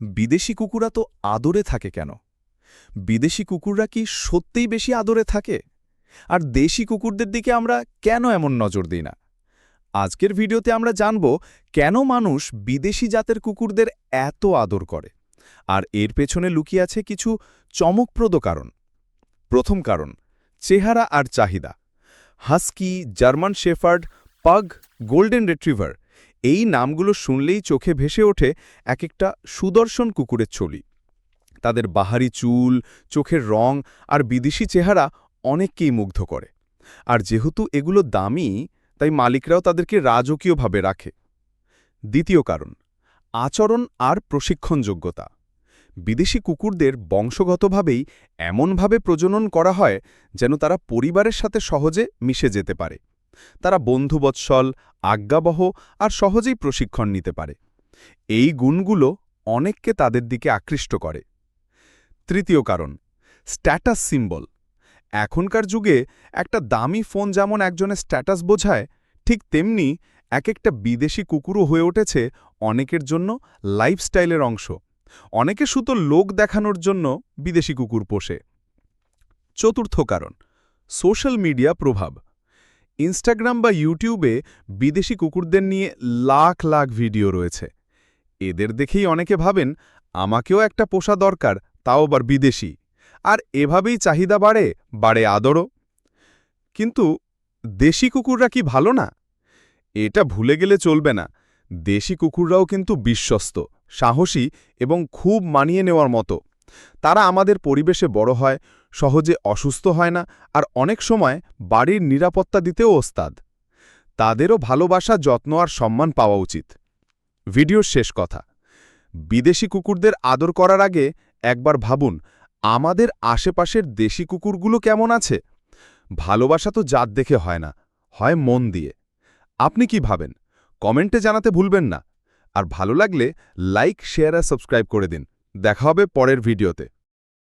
বিদেশি কুকুরা তো আদরে থাকে কেন? বিদেশি কুকুররা কি সত্যিই বেশি আদরে থাকে? আর দেশি কুকুরদের দিকে আমরা কেন এমন নজর দিই না? আজকের ভিডিওতে আমরা জানব কেন মানুষ বিদেশি জাতের কুকুরদের এত আদর করে আর এর পেছনে লুকিয়ে আছে কিছু চমকপ্রদ কারণ। প্রথম কারণ, চেহারা আর চাহিদা। Husky, German shepherd, pug, golden retriever এই নামগুলো শুনলেই চোখে ভেসে ওঠে এক একটা সুদর্শন কুকুরের ছবি। তাদের বাহারি চুল, চোখের রং আর বিদেশি চেহারা অনেককেই মুগ্ধ করে। আর যেহেতু এগুলো দামি, তাই মালিকরাও তাদেরকে রাজকীয়ভাবে রাখে। দ্বিতীয় কারণ, আচরণ আর প্রশিক্ষণ যোগ্যতা। বিদেশি কুকুরদের বংশগতভাবেই এমনভাবে প্রজনন করা হয় যেন তারা পরিবারের সাথে সহজে মিশে যেতে পারে। তারা বন্ধুবৎসল, আজ্ঞাবহ আর সহজেই প্রশিক্ষণ নিতে পারে। এই গুণগুলো অনেককে তাদের দিকে আকৃষ্ট করে। তৃতীয় কারণ, স্ট্যাটাস সিম্বল। এখনকার যুগে একটা দামি ফোন যেমন একজনের স্ট্যাটাস বোঝায়, ঠিক তেমনি এক একটা বিদেশি কুকুরও হয়ে উঠেছে অনেকের জন্য লাইফস্টাইলের অংশ। অনেকে শুধু লোক দেখানোর জন্য বিদেশি কুকুর পোষে। চতুর্থ কারণ, সোশ্যাল মিডিয়া প্রভাব। ইনস্টাগ্রাম বা ইউটিউবে বিদেশি কুকুরদের নিয়ে লাখ লাখ ভিডিও রয়েছে। এদের দেখেই অনেকে ভাবেন আমাকেও একটা পোষা দরকার, তাও আবার বিদেশি। আর এভাবেই চাহিদা বাড়ে, বাড়ে আদরও। কিন্তু দেশি কুকুররা কি ভালো না? এটা ভুলে গেলে চলবে না। দেশি কুকুররাও কিন্তু বিশ্বস্ত, সাহসী এবং খুব মানিয়ে নেওয়ার মতো। তারা আমাদের পরিবেশে বড় হয়, সহজে অসুস্থ হয় না, আর অনেক সময় বাড়ির নিরাপত্তা দিতেও ওস্তাদ। তাদেরও ভালোবাসা, যত্ন আর সম্মান পাওয়া উচিত। ভিডিওর শেষ কথা, বিদেশি কুকুরদের আদর করার আগে একবার ভাবুন আমাদের আশেপাশের দেশি কুকুরগুলো কেমন আছে। ভালোবাসা তো জাত দেখে হয় না, হয় মন দিয়ে। আপনি কি ভাবেন? কমেন্টে জানাতে ভুলবেন না। আর ভালো লাগলে লাইক, শেয়ার আর সাবস্ক্রাইব করে দিন। দেখা হবে পরের ভিডিওতে।